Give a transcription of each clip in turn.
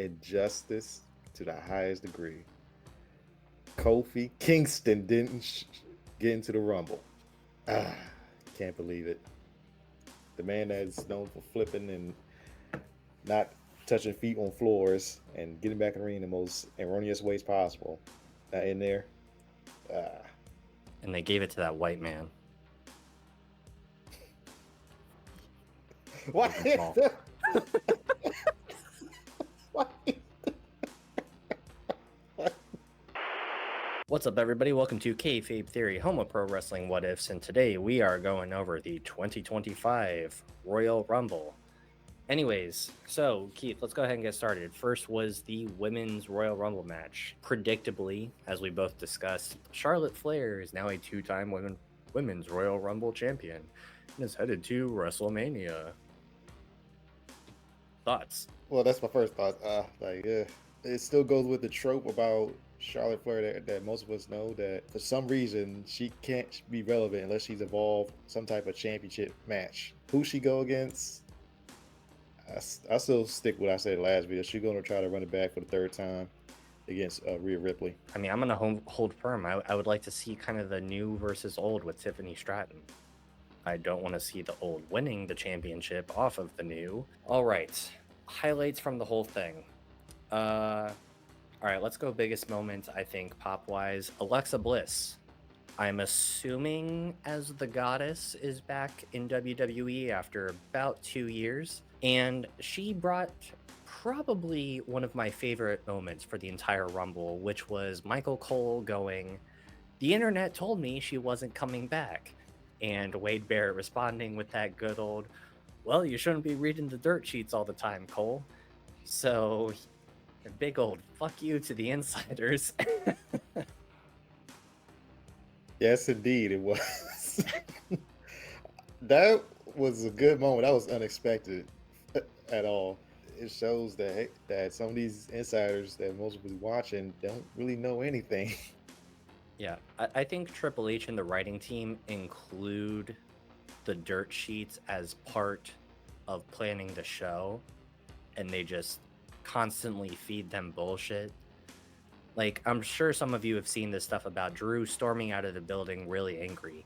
injustice to the highest degree. Kofi Kingston didn't get into the Rumble. Can't believe it. The man that's known for flipping and not touching feet on floors and getting back in the ring in the most erroneous ways possible. Not in there. And they gave it to that white man. What? What's up, everybody? Welcome to Kayfabe Theory, home of pro wrestling what ifs, and today we are going over the 2025 Royal Rumble. Anyways, so Keith, let's go ahead and get started. First was the Women's Royal Rumble match. Predictably, as we both discussed, Charlotte Flair is now a two-time Women's Royal Rumble champion and is headed to Wrestlemania. Thoughts? Well, that's my first thought. It still goes with the trope about Charlotte Flair that most of us know that for some reason she can't be relevant unless she's involved some type of championship match. Who she go against? I still stick with what I said last video. She's going to try to run it back for the third time against Rhea Ripley. I mean, I'm going to hold firm. I would like to see kind of the new versus old with Tiffany Stratton. I don't want to see the old winning the championship off of the new. All right. Highlights from the whole thing. All right, let's go biggest moment, I think, pop-wise. Alexa Bliss. I'm assuming as the goddess is back in WWE after about 2 years. And she brought probably one of my favorite moments for the entire Rumble, which was Michael Cole going, "The internet told me she wasn't coming back." And Wade Barrett responding with that good old, "Well, you shouldn't be reading the dirt sheets all the time, Cole." So, a big old fuck you to the insiders. Yes, indeed, it was. That was a good moment. That was unexpected at all. It shows that some of these insiders that most of us watching don't really know anything. Yeah, I think Triple H and the writing team include the dirt sheets as part of planning the show, and they just constantly feed them bullshit. Like, I'm sure some of you have seen this stuff about Drew storming out of the building really angry.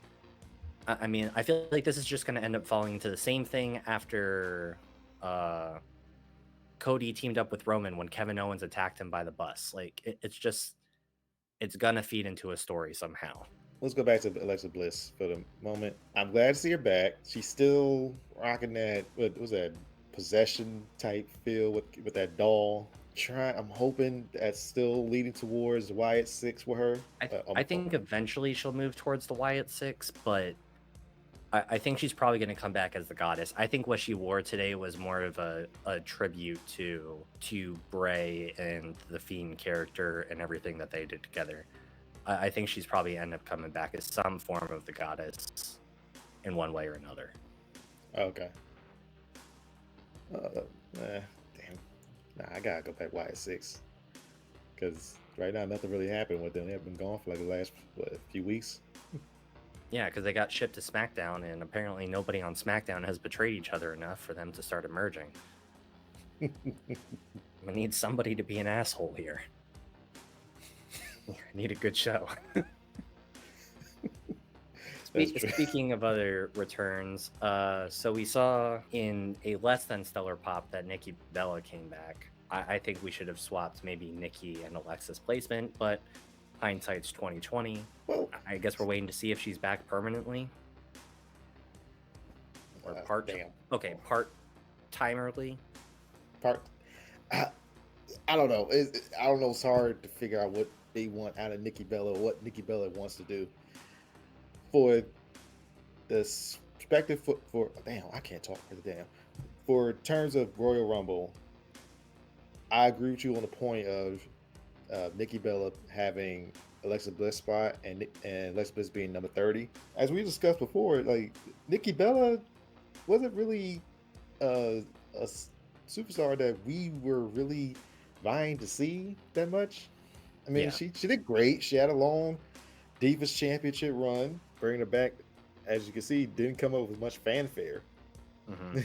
I mean, I feel like this is just going to end up falling into the same thing after Cody teamed up with Roman when Kevin Owens attacked him by the bus. Like, it's going to feed into a story somehow. Let's go back to Alexa Bliss for the moment. I'm glad to see her back. She's still rocking that, what was that, possession type feel with that doll. I'm hoping that's still leading towards Wyatt 6 with her. I think eventually she'll move towards the Wyatt 6, but I think she's probably going to come back as the goddess. I think what she wore today was more of a tribute to Bray and the Fiend character and everything that they did together. I think she's probably end up coming back as some form of the goddess in one way or another. Okay. Damn. Nah, I gotta go back Wyatt 6 because right now nothing really happened with them. They've been gone for like the last few weeks. Yeah, because they got shipped to SmackDown, and apparently nobody on SmackDown has betrayed each other enough for them to start emerging. We need somebody to be an asshole here. I need a good show. Speaking of other returns, so we saw in a less than stellar pop that Nikki Bella came back. I think we should have swapped maybe Nikki and Alexa's placement, but hindsight's 2020. Well, I guess we're waiting to see if she's back permanently or part-timerly. I don't know. I don't know. It's hard to figure out what they want out of Nikki Bella or what Nikki Bella wants to do. For the perspective for I can't talk for the damn. For terms of Royal Rumble, I agree with you on the point of Nikki Bella having Alexa Bliss spot and Alexa Bliss being number 30. As we discussed before, like Nikki Bella wasn't really a superstar that we were really vying to see that much. I mean, she did great. She had a long Divas Championship run, bringing her back. As you can see, didn't come up with much fanfare. Mm-hmm.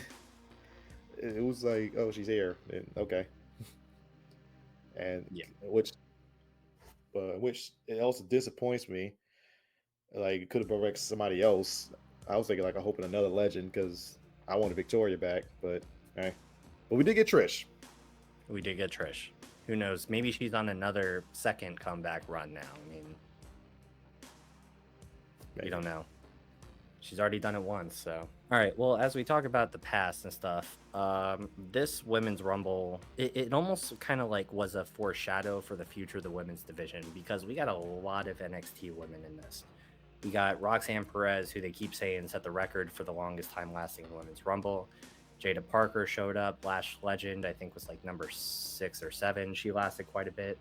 It was like, oh, she's here. Okay. and Yeah. which it also disappoints me. Like, it could have been like somebody else. I was thinking like I'm hoping another legend because I wanted Victoria back, but but we did get Trish. We did get Trish. Who knows? Maybe she's on another second comeback run now. I mean, Maybe. you don't know. She's already done it once, so. All right, well, as we talk about the past and stuff, this Women's Rumble, it almost kind of like was a foreshadow for the future of the women's division because we got a lot of NXT women in this. We got Roxanne Perez, who they keep saying set the record for the longest time lasting Women's Rumble. Jada Parker showed up. Lash Legend, I think, was like number 6 or 7. She lasted quite a bit.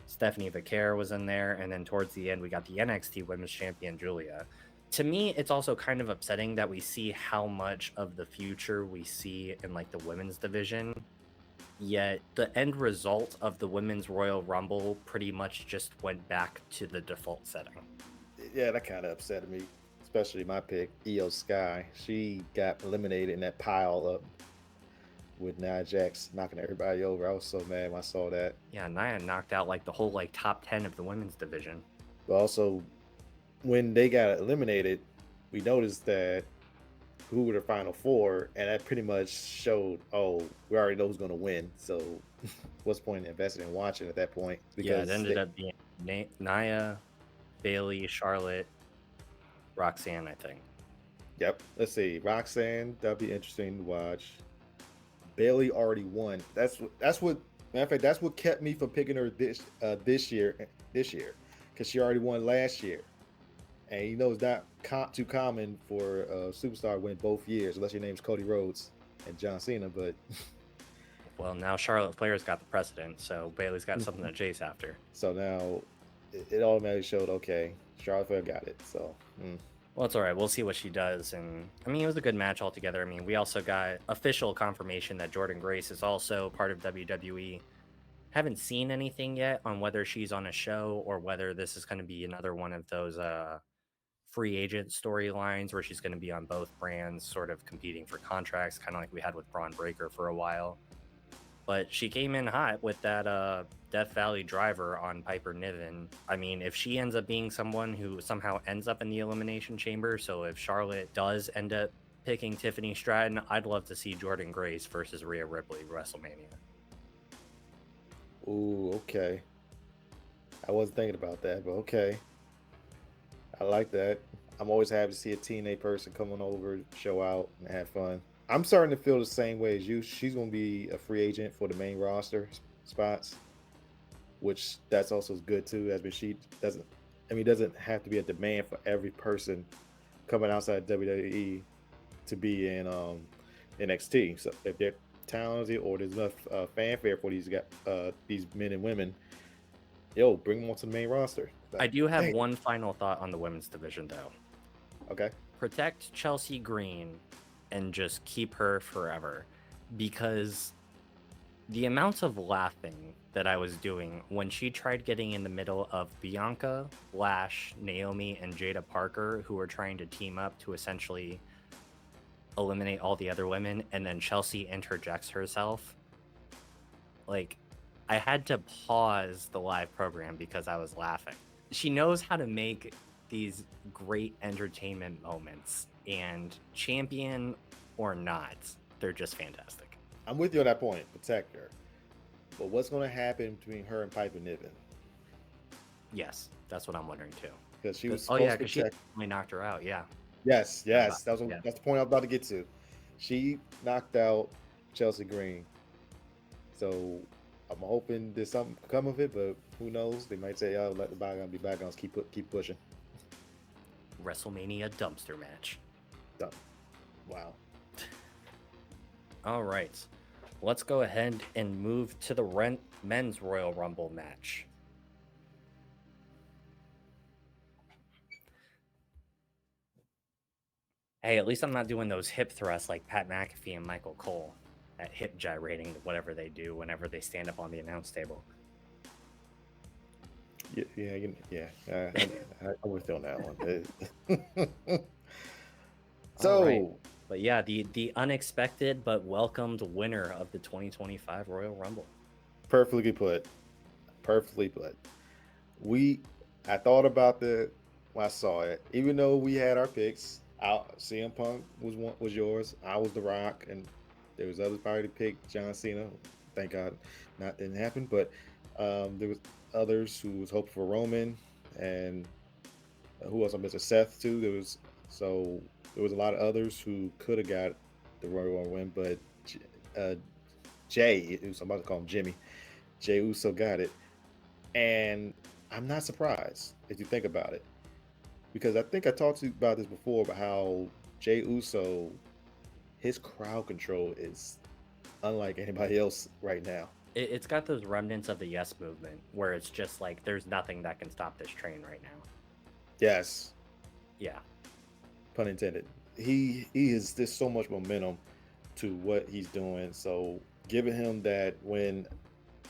Stephanie Vaquer was in there. And then towards the end, we got the NXT Women's Champion, Julia. To me, it's also kind of upsetting that we see how much of the future we see in like the women's division. Yet the end result of the Women's Royal Rumble pretty much just went back to the default setting. Yeah, that kind of upset me, especially my pick, Io Sky. She got eliminated in that pile up with Nia Jax knocking everybody over. I was so mad when I saw that. Yeah, Nia knocked out like the whole like top 10 of the women's division. But also, when they got eliminated, we noticed that who were the final 4, and that pretty much showed, oh, we already know who's going to win. So what's the point in investing in watching at that point? Because it ended up being Nia, Bailey, Charlotte, Roxanne, I think. Yep. Let's see. Roxanne, that'll be interesting to watch. Bailey already won. That's what matter of fact, that's what kept me from picking her this year, because she already won last year. And you know it's not too common for a superstar to win both years, unless your name's Cody Rhodes and John Cena. But well, now Charlotte Flair's got the precedent, so Bailey's got something to chase after. So now it automatically showed, okay, Charlotte Flair got it. So. Well, it's all right. We'll see what she does. And I mean, it was a good match altogether. I mean, we also got official confirmation that Jordynne Grace is also part of WWE. Haven't seen anything yet on whether she's on a show or whether this is going to be another one of those free agent storylines where she's going to be on both brands, sort of competing for contracts, kind of like we had with Braun Breaker for a while. But she came in hot with that Death Valley driver on Piper Niven. I mean, if she ends up being someone who somehow ends up in the Elimination Chamber, so if Charlotte does end up picking Tiffany Stratton, I'd love to see Jordynne Grace versus Rhea Ripley Wrestlemania. Ooh, okay. I wasn't thinking about that, but okay. I like that. I'm always happy to see a TNA person coming over, show out, and have fun. I'm starting to feel the same way as you. She's going to be a free agent for the main roster spots, which that's also good too. As she doesn't have to be a demand for every person coming outside WWE to be in NXT. So if they're talented or there's enough fanfare for these men and women, bring them onto the main roster. I do have one final thought on the women's division, though. Okay. Protect Chelsea Green and just keep her forever, because the amount of laughing that I was doing when she tried getting in the middle of Bianca, Lash, Naomi, and Jada Parker, who were trying to team up to essentially eliminate all the other women, and then Chelsea interjects herself. Like, I had to pause the live program because I was laughing. She knows how to make these great entertainment moments, and champion or not, they're just fantastic. I'm with you on that point. Protect her. But what's going to happen between her and Piper Niven? Yes, that's what I'm wondering too. Because she was because she only knocked her out. Yeah. That's the point I was about to get to. She knocked out Chelsea Green. So I'm hoping there's something come of it, but who knows? They might say, "Oh, let the bygones be bygones. Keep pushing." WrestleMania dumpster match. Done. Wow. All right, let's go ahead and move to the men's Royal Rumble match. Hey, at least I'm not doing those hip thrusts like Pat McAfee and Michael Cole. That hip gyrating, whatever they do whenever they stand up on the announce table. Yeah. I'm with you on that one. So, right. But yeah, the unexpected but welcomed winner of the 2025 Royal Rumble. Perfectly put. perfectly, but I thought about the when I saw it. Even though we had our picks, CM Punk was yours. I was The Rock, and there was others probably to pick John Cena. Thank God, didn't happen. But there was others who was hoping for Roman, and who else? I missed Seth too. So there was a lot of others who could have got the Royal Rumble win, but uh, Jay, I'm about to call him Jimmy. Jey Uso got it, and I'm not surprised if you think about it, because I think I talked to you about this before about how Jey Uso, his crowd control is unlike anybody else right now. It's got those remnants of the Yes movement, where it's just like there's nothing that can stop this train right now. Yes, Yeah, pun intended. He is There's so much momentum to what he's doing. So giving him that win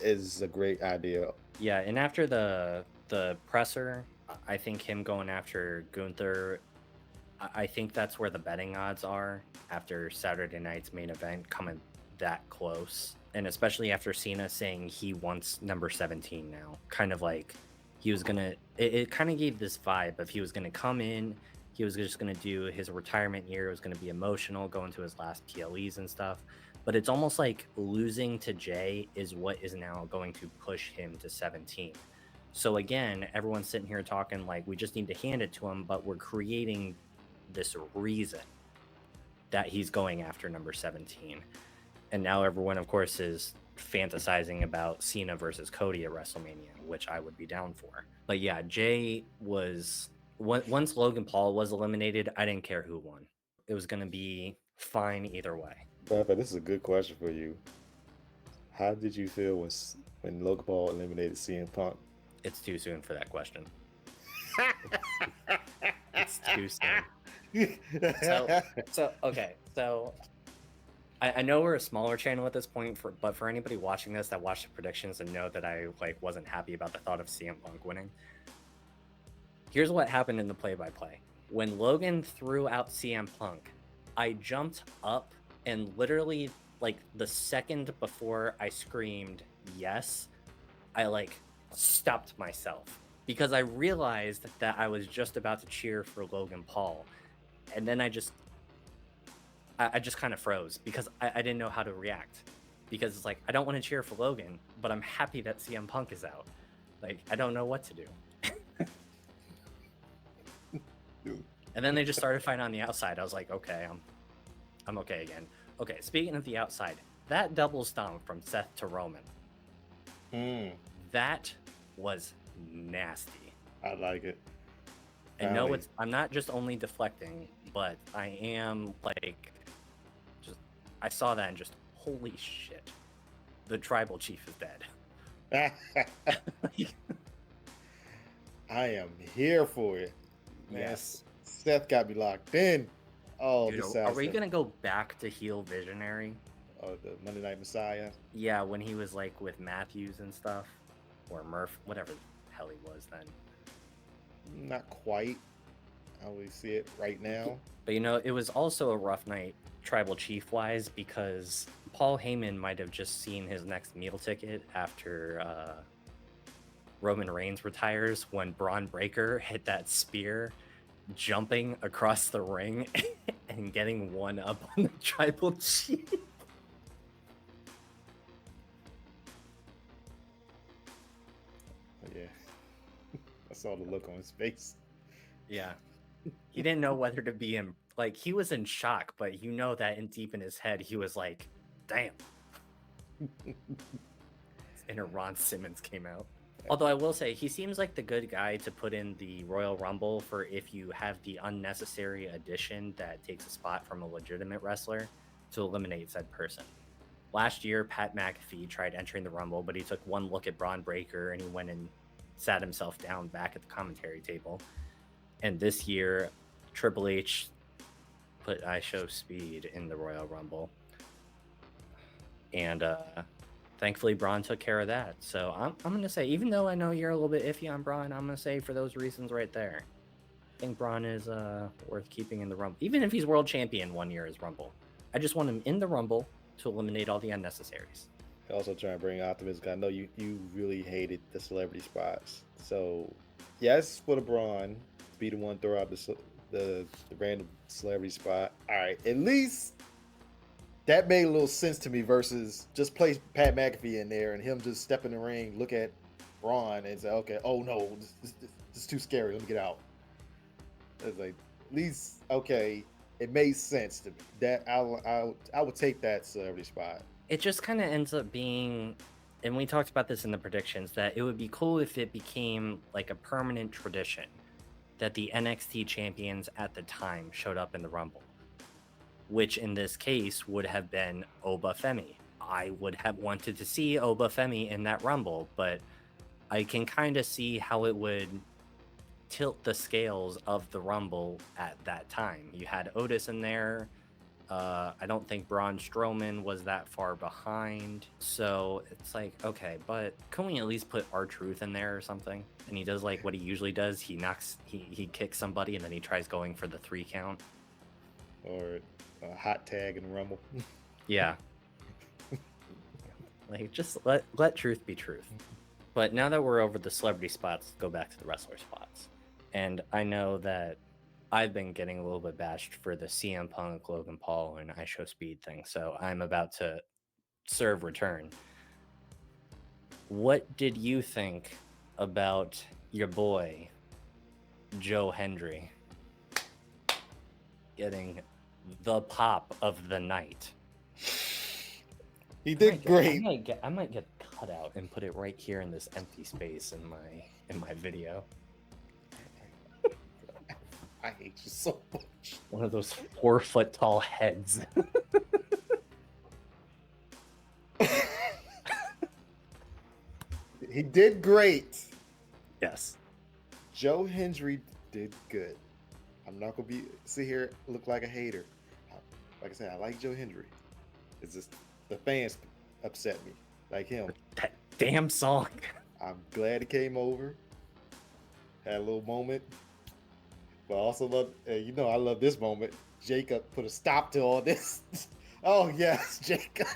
is a great idea. yeah. And after the presser, I think him going after Gunther, I think that's where the betting odds are after Saturday night's main event coming that close. And especially after Cena saying he wants number 17 now. Kind of like he was gonna it kind of gave this vibe of he was gonna come in, he was just gonna do his retirement year, it was gonna be emotional, going to his last PLEs and stuff. But it's almost like losing to Jay is what is now going to push him to 17. So again, everyone's sitting here talking like we just need to hand it to him, but we're creating this reason that he's going after number 17. And now everyone, of course, is fantasizing about Cena versus Cody at WrestleMania, which I would be down for. But yeah, Jay was once Logan Paul was eliminated, I didn't care who won. It was going to be fine either way. Papa, this is a good question for you. How did you feel when Logan Paul eliminated CM Punk? It's too soon for that question. It's too soon. So okay. So I know we're a smaller channel at this point, but for anybody watching this that watched the predictions and know that I wasn't happy about the thought of CM Punk winning, here's what happened in the play-by-play. When Logan threw out CM Punk, I jumped up and literally the second before I screamed yes, I stopped myself because I realized that I was just about to cheer for Logan Paul, and then I just kind of froze because I didn't know how to react, because it's like I don't want to cheer for Logan, but I'm happy that CM Punk is out. I don't know what to do. And then they just started fighting on the outside. I was like, okay, I'm okay again. Okay, speaking of the outside, that double stomp from Seth to Roman, that was nasty. I like it. And no, I'm not just only deflecting, but I am I saw that and just, holy shit, the tribal chief is dead. I am here for it. Man, Yes. Seth got me locked in. Oh, Dude, are we going to go back to heel Visionary? Oh, the Monday Night Messiah? Yeah, when he was with Matthews and stuff. Or Murph, whatever the hell he was then. Not quite how we see it right now. But it was also a rough night tribal chief wise, because Paul Heyman might have just seen his next meal ticket after Roman Reigns retires when Braun Breaker hit that spear, jumping across the ring and getting one up on the tribal chief. Yeah. I saw the look on his face. Yeah. He didn't know whether to be in, he was in shock, but that deep in his head, he was like, damn. His inner Ron Simmons came out. Although I will say, he seems like the good guy to put in the Royal Rumble for if you have the unnecessary addition that takes a spot from a legitimate wrestler to eliminate said person. Last year, Pat McAfee tried entering the Rumble, but he took one look at Braun Breaker and he went and sat himself down back at the commentary table. And this year, Triple H put I Show Speed in the Royal Rumble. And thankfully, Braun took care of that. So I'm going to say, even though I know you're a little bit iffy on Braun, I'm going to say for those reasons right there, I think Braun is worth keeping in the Rumble. Even if he's world champion one year as Rumble. I just want him in the Rumble to eliminate all the unnecessaries. Also trying to bring optimism. I know you really hated the celebrity spots. So yes, for LeBron to be the one throw out the random celebrity spot. All right, at least that made a little sense to me versus just place Pat McAfee in there and him just step in the ring, look at Braun and say, okay, oh no, this is too scary. Let me get out. It's like at least okay, it made sense to me. That I would take that celebrity spot. It just kind of ends up being, and we talked about this in the predictions, that it would be cool if it became like a permanent tradition that the NXT champions at the time showed up in the Rumble, which in this case would have been Obafemi. I would have wanted to see Obafemi in that Rumble, but I can kind of see how it would tilt the scales of the Rumble at that time. You had Otis in there. I don't think Braun Strowman was that far behind. So it's like, okay, but can we at least put R-Truth in there or something? And he does like what he usually does. He kicks somebody and then he tries going for the 3 count. Or a hot tag in the Rumble. Yeah. Like, just let truth be truth. But now that we're over the celebrity spots, let's go back to the wrestler spots. And I know that I've been getting a little bit bashed for the CM Punk, Logan Paul, and I Show Speed thing, so I'm about to serve return. What did you think about your boy, Joe Hendry, getting the pop of the night? He did great. I might get cut out and put it right here in this empty space in my video. I hate you so much. One of those 4 foot tall heads. He did great. Yes. Joe Hendry did good. I'm not gonna sit here look like a hater. Like I said, I like Joe Hendry. It's just the fans upset me, like him. That damn song. I'm glad he came over. Had a little moment. But I also love, I love this moment. Jacob put a stop to all this. Oh, yes, Jacob.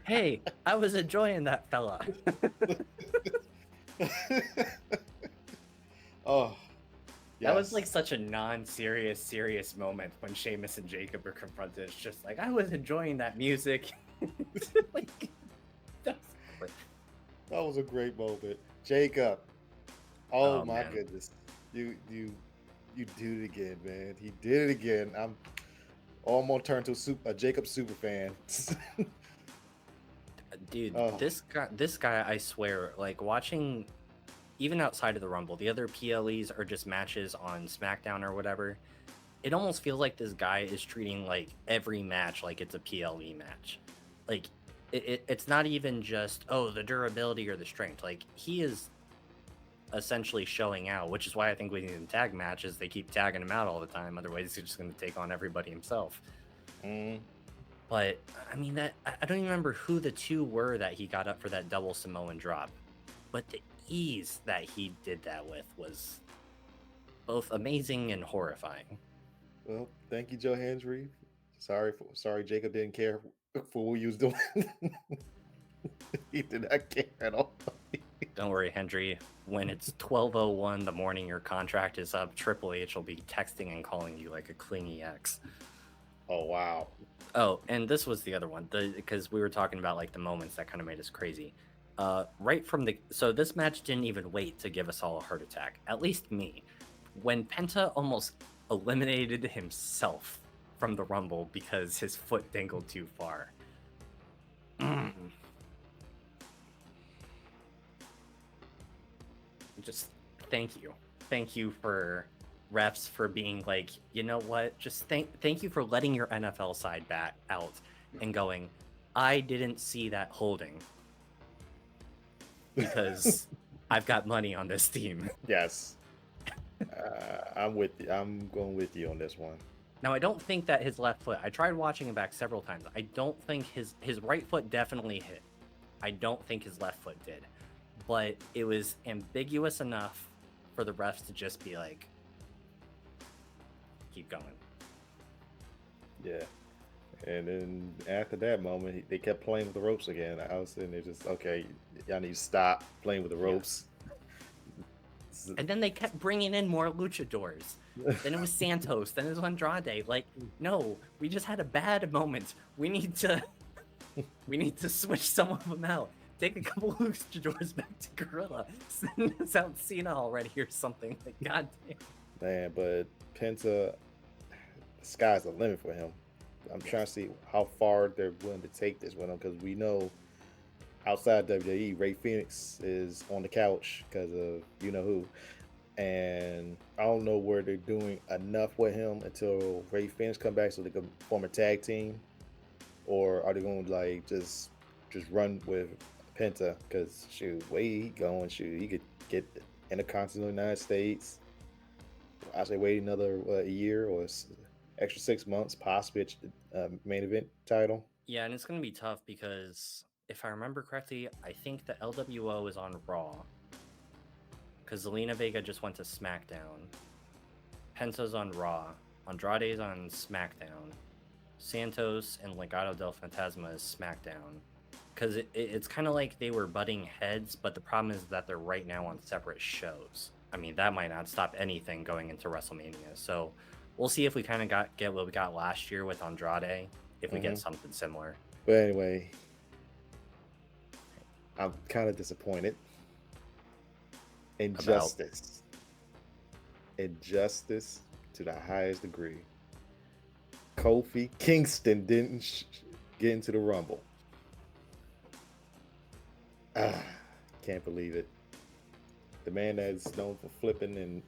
Hey, I was enjoying that fella. Oh, yes. That was like such a serious moment when Sheamus and Jacob are confronted. It's just like, I was enjoying that music. Like, that was a great moment. Jacob. Oh my goodness. You did it again, man. He did it again. I'm gonna turn to a Jacob super fan. Dude, this guy, I swear, like watching, even outside of the Rumble, the other PLEs are just matches on SmackDown or whatever. It almost feels like this guy is treating like every match like it's a PLE match. Like it's not even just, oh, the durability or the strength. Like, he is essentially showing out, which is why I think we need him tag matches. They keep tagging him out all the time. Otherwise, he's just going to take on everybody himself. But I mean, that I don't even remember who the 2 were that he got up for that double Samoan drop. But the ease that he did that with was both amazing and horrifying. Well, thank you, Joe Hendry. Sorry, Jacob didn't care for what he was doing. He did not care at all. Don't worry, Hendry. When it's 12:01 the morning your contract is up, Triple H will be texting and calling you like a clingy ex. Oh, wow. Oh, and this was the other one, because we were talking about like the moments that kind of made us crazy. Right from so this match didn't even wait to give us all a heart attack, at least me. When Penta almost eliminated himself from the Rumble because his foot dangled too far. Just thank you for refs for being like, you know what, just thank you for letting your NFL side back out and going, I didn't see that holding because I've got money on this team. Yes. I'm with you. I'm going with you on this one. Now, I don't think that his left foot, I tried watching him back several times. I don't think his right foot definitely hit. I don't think his left foot did. But it was ambiguous enough for the refs to just be like, keep going. Yeah. And then after that moment, they kept playing with the ropes again. I was sitting there just, okay, y'all need to stop playing with the Yeah. ropes. And then they kept bringing in more luchadors. Then it was Santos. Then it was Andrade. Like, no, we just had a bad moment. We need to switch some of them out. Take a couple of luchadors back to Gorilla. Send us out Cena already or something. Like, goddamn. Man, but Penta, the sky's the limit for him. I'm trying to see how far they're willing to take this with him, because we know outside WWE, Ray Phoenix is on the couch because of you know who. And I don't know where they're doing enough with him until Ray Phoenix come back so they can form a tag team, or are they going to like just run with Penta? Because shoot, way he going, shoot, he could get Intercontinental United States. I say wait another a year or extra 6 months, possibly main event title. Yeah, and it's going to be tough because if I remember correctly, I think the LWO is on Raw because Zelina Vega just went to SmackDown. Penta's on Raw. Andrade's on SmackDown. Santos and Legado del Fantasma is SmackDown. Because it's kind of like they were butting heads, but the problem is that they're right now on separate shows. I mean, that might not stop anything going into WrestleMania. So we'll see if we kind of get what we got last year with Andrade, if we get something similar. But anyway, I'm kind of disappointed. Injustice to the highest degree. Kofi Kingston didn't get into the Rumble. Can't believe it. The man that's known for flipping and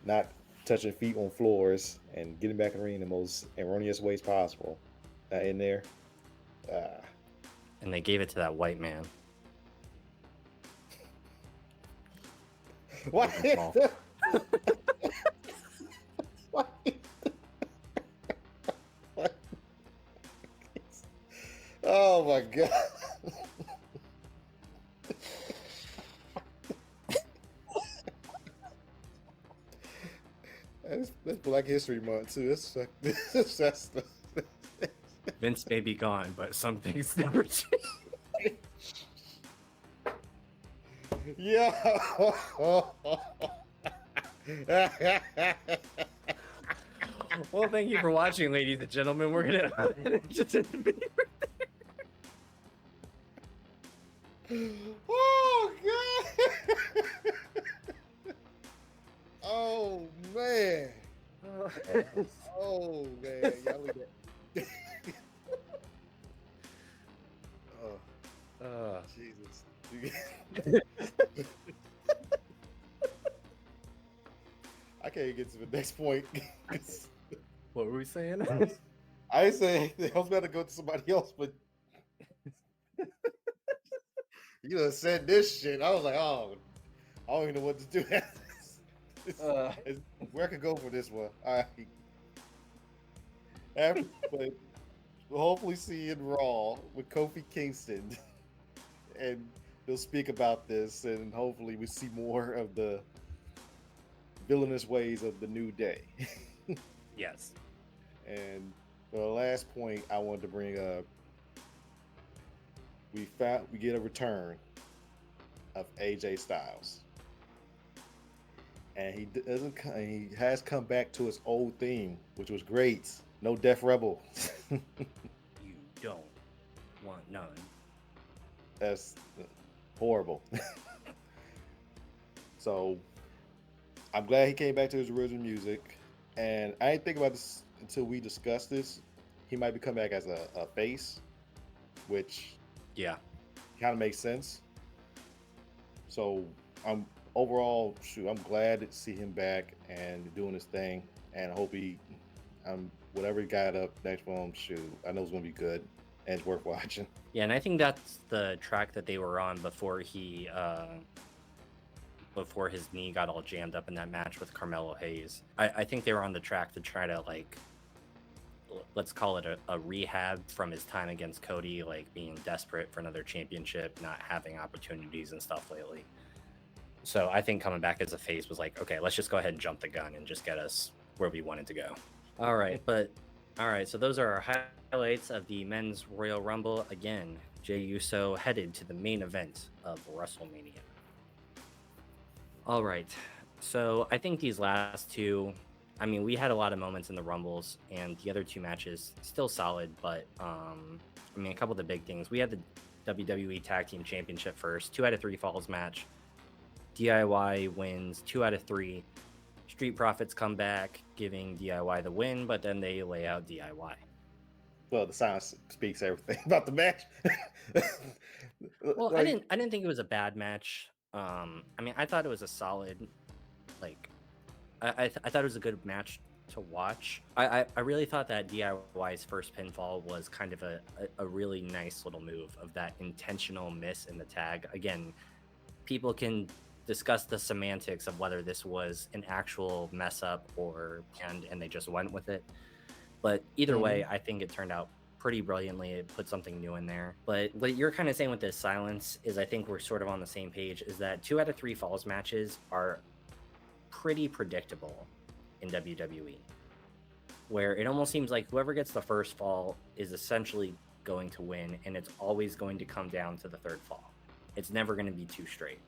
not touching feet on floors and getting back in the ring in the most erroneous ways possible. In there. And they gave it to that white man. What? What? Oh my god. That's Black History Month too. That's Vince may be gone, but some things never change. Yeah. Well, thank you for watching, ladies and gentlemen. We're gonna just end the video right there. Oh god. Oh man. Oh man. Y'all look at Oh Jesus. I can't get to the next point. What were we saying? I say I was about to go to somebody else, but you done said this shit. I was like, oh, I don't even know what to do. Where I could go for this one. All right. But we'll hopefully see you in Raw with Kofi Kingston. And they'll speak about this, and hopefully we see more of the villainous ways of the New Day. Yes. And for the last point I wanted to bring up, we get a return of AJ Styles, and he has come back to his old theme, which was great. No Death Rebel. You don't want none. That's horrible. So I'm glad he came back to his original music, and I didn't think about this until we discussed this. He might be coming back as a face, which kind of makes sense. So I'm glad to see him back and doing his thing, and I hope whatever he got up next for him, I know it's gonna be good and it's worth watching. Yeah, and I think that's the track that they were on before his knee got all jammed up in that match with Carmelo Hayes. I think they were on the track to try to, like, let's call it a rehab from his time against Cody, like being desperate for another championship, not having opportunities and stuff lately. So I think coming back as a face was like, okay, let's just go ahead and jump the gun and just get us where we wanted to go. All right, so those are our highlights of the Men's Royal Rumble. Again, Jey Uso headed to the main event of WrestleMania. All right. So I think these last two, I mean, we had a lot of moments in the Rumbles, and the other two matches still solid, but I mean, a couple of the big things. We had the WWE Tag Team Championship first, 2 out of 3 falls match. DIY wins 2 out of 3. Street Profits come back, giving DIY the win, but then they lay out DIY. Well, the silence speaks everything about the match. Well, I didn't think it was a bad match. I mean, I thought it was a solid, like, I thought it was a good match to watch. I really thought that DIY's first pinfall was kind of a really nice little move of that intentional miss in the tag. Again, people can discuss the semantics of whether this was an actual mess up or and they just went with it. But either way, I think it turned out pretty brilliantly. It put something new in there. But what you're kind of saying with this silence is I think we're sort of on the same page, is that 2 out of 3 falls matches are pretty predictable in WWE, where it almost seems like whoever gets the first fall is essentially going to win, and it's always going to come down to the third fall. It's never going to be too straight.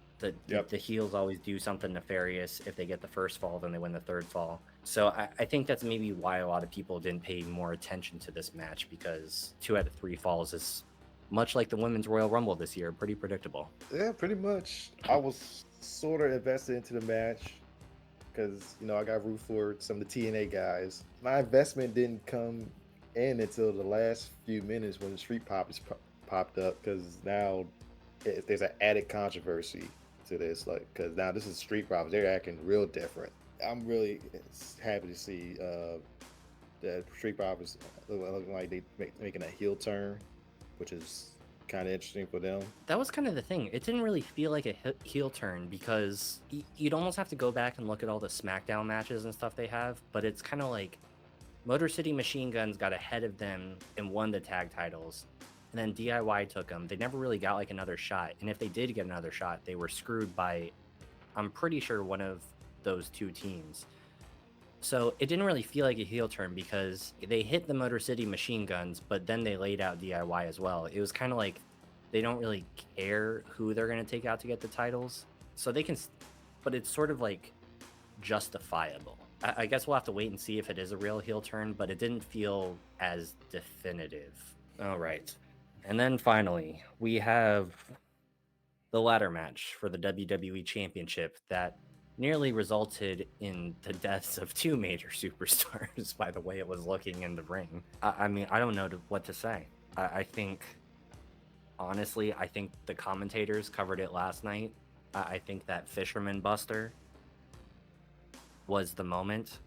The heels always do something nefarious. If they get the first fall, then they win the third fall. So I think that's maybe why a lot of people didn't pay more attention to this match, because 2 out of 3 falls is much like the Women's Royal Rumble this year, pretty predictable. Yeah, pretty much. I was sort of invested into the match because, you know, I got root for some of the TNA guys. My investment didn't come in until the last few minutes when the Street Profits popped up, because now there's an added controversy to this, like, because now this is Street Profits. They're acting real different. I'm really happy to see that Street Profits looking like they making a heel turn, which is kind of interesting for them. That was kind of the thing. It didn't really feel like a heel turn, because you'd almost have to go back and look at all the SmackDown matches and stuff they have, but it's kind of like Motor City Machine Guns got ahead of them and won the tag titles, and then DIY took them. They never really got like another shot, and if they did get another shot, they were screwed by, I'm pretty sure, one of those two teams. So it didn't really feel like a heel turn, because they hit the Motor City Machine Guns, but then they laid out DIY as well. It was kind of like they don't really care who they're going to take out to get the titles. So they can, but it's sort of like justifiable. I guess we'll have to wait and see if it is a real heel turn, but it didn't feel as definitive. All right. And then finally, we have the ladder match for the WWE Championship that nearly resulted in the deaths of 2 major superstars by the way it was looking in the ring. I mean, I don't know what to say. I think, honestly, I think the commentators covered it last night. I think that Fisherman Buster was the moment.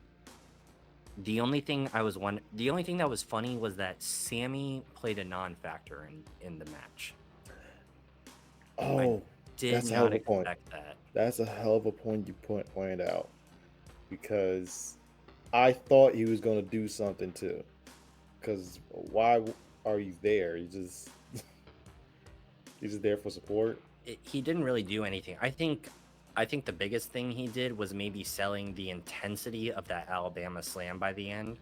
The only thing that was funny was that Sammy played a non-factor in the match. Oh, Did not expect that. That's a hell of a point you pointed out, because I thought he was going to do something too. Because why are you there? You're just there for support. He didn't really do anything. I think the biggest thing he did was maybe selling the intensity of that Alabama Slam by the end,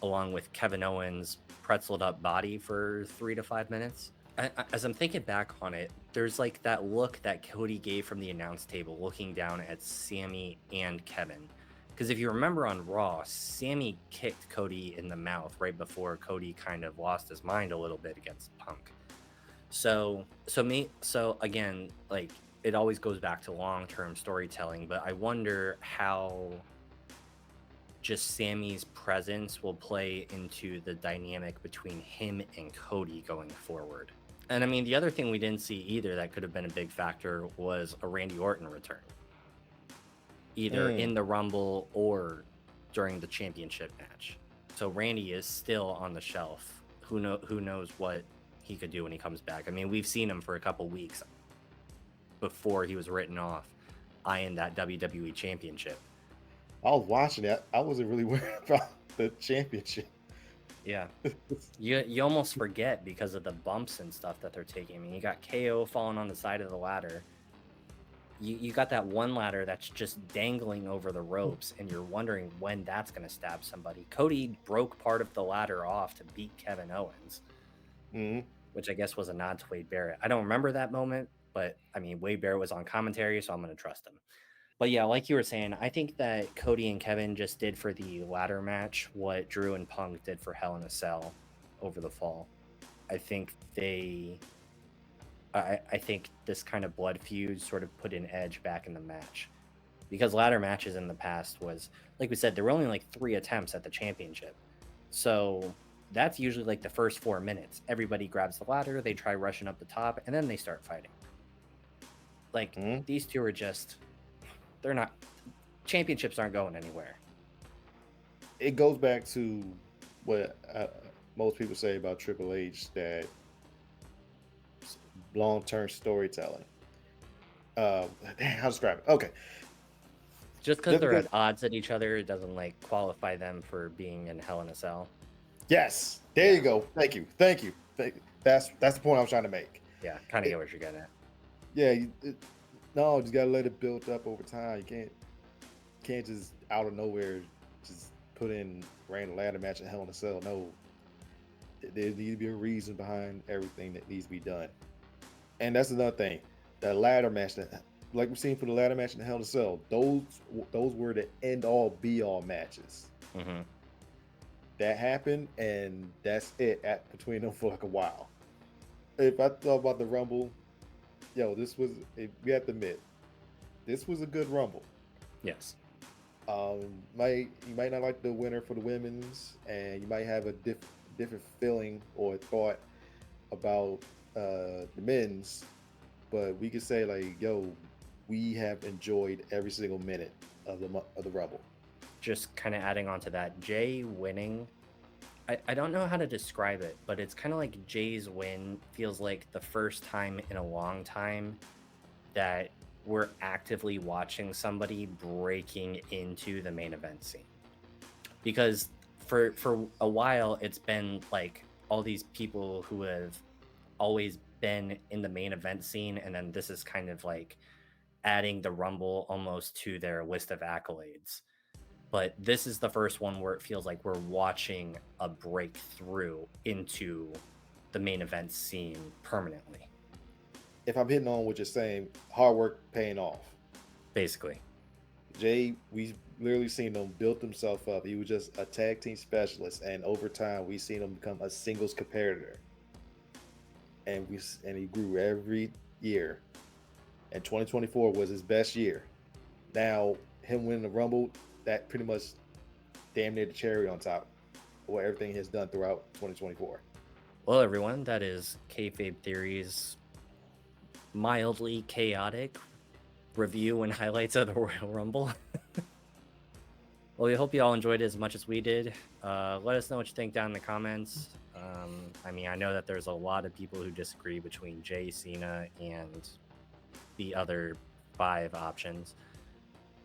along with Kevin Owens' pretzeled up body for 3 to 5 minutes. As I'm thinking back on it, there's like that look that Cody gave from the announce table, looking down at Sammy and Kevin. Because if you remember on Raw, Sammy kicked Cody in the mouth right before Cody kind of lost his mind a little bit against Punk. So again, like, it always goes back to long-term storytelling, but I wonder how just Sammy's presence will play into the dynamic between him and Cody going forward. And I mean, the other thing we didn't see either that could have been a big factor was a Randy Orton return, either in the Rumble or during the championship match. So Randy is still on the shelf. Who knows what he could do when he comes back. I mean, we've seen him for a couple weeks before he was written off, eyeing that WWE Championship. I was watching that. I wasn't really worried about the championship. Yeah. You almost forget because of the bumps and stuff that they're taking. I mean, you got KO falling on the side of the ladder. you got that one ladder that's just dangling over the ropes, and you're wondering when that's going to stab somebody. Cody broke part of the ladder off to beat Kevin Owens, which I guess was a nod to Wade Barrett. I don't remember that moment, but I mean, Wade Barrett was on commentary, so I'm going to trust him. But yeah, like you were saying, I think that Cody and Kevin just did for the ladder match what Drew and Punk did for Hell in a Cell over the fall. I think I think this kind of blood feud sort of put an edge back in the match, because ladder matches in the past was, like we said, there were only like 3 attempts at the championship. So that's usually like the first 4 minutes. Everybody grabs the ladder, they try rushing up the top, and then they start fighting. Like these two are just, they're not, championships aren't going anywhere. It goes back to what most people say about Triple H, that long-term storytelling. How to describe it? Okay. Just because they're at odds at each other, it doesn't like qualify them for being in Hell in a Cell. Yes, there you go. Thank you. That's the point I was trying to make. Yeah, kind of get what you're getting at. Yeah, no, just gotta let it build up over time. You can't just out of nowhere just put in random ladder match at Hell in a Cell. No, there needs to be a reason behind everything that needs to be done. And that's another thing. The ladder match, like we've seen for the ladder match in Hell in a Cell, those were the end all be all matches. That happened, and that's it between them for like a while. If I thought about the Rumble, we have to admit, this was a good Rumble. Yes. You might not like the winner for the women's, and you might have a different feeling or thought about the men's, but we could say like, we have enjoyed every single minute of the Rumble. Just kind of adding on to that, Jey winning, I don't know how to describe it, but it's kind of like Jey's win feels like the first time in a long time that we're actively watching somebody breaking into the main event scene. Because for a while, it's been like all these people who have always been in the main event scene, and then this is kind of like adding the Rumble almost to their list of accolades. But this is the first one where it feels like we're watching a breakthrough into the main event scene permanently. If I'm hitting on what you're saying, hard work paying off. Basically. Jey, we literally seen him build himself up. He was just a tag team specialist, and over time, we seen him become a singles competitor. And he grew every year. And 2024 was his best year. Now, him winning the Rumble, that pretty much damn near the cherry on top of what everything he has done throughout 2024. Well, everyone, that is Kayfabe Theory's mildly chaotic review and highlights of the Royal Rumble. Well, we hope you all enjoyed it as much as we did. Let us know what you think down in the comments. I mean, I know that there's a lot of people who disagree between Jey, Cena, and the other 5 options.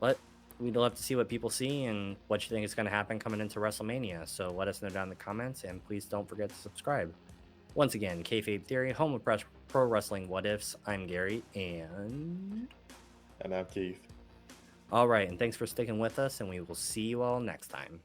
But we'd love to see what people see and what you think is going to happen coming into WrestleMania. So let us know down in the comments, and please don't forget to subscribe. Once again, Kayfabe Theory, home of pro wrestling what ifs. I'm Gary, and I'm Keith. All right, and thanks for sticking with us, and we will see you all next time.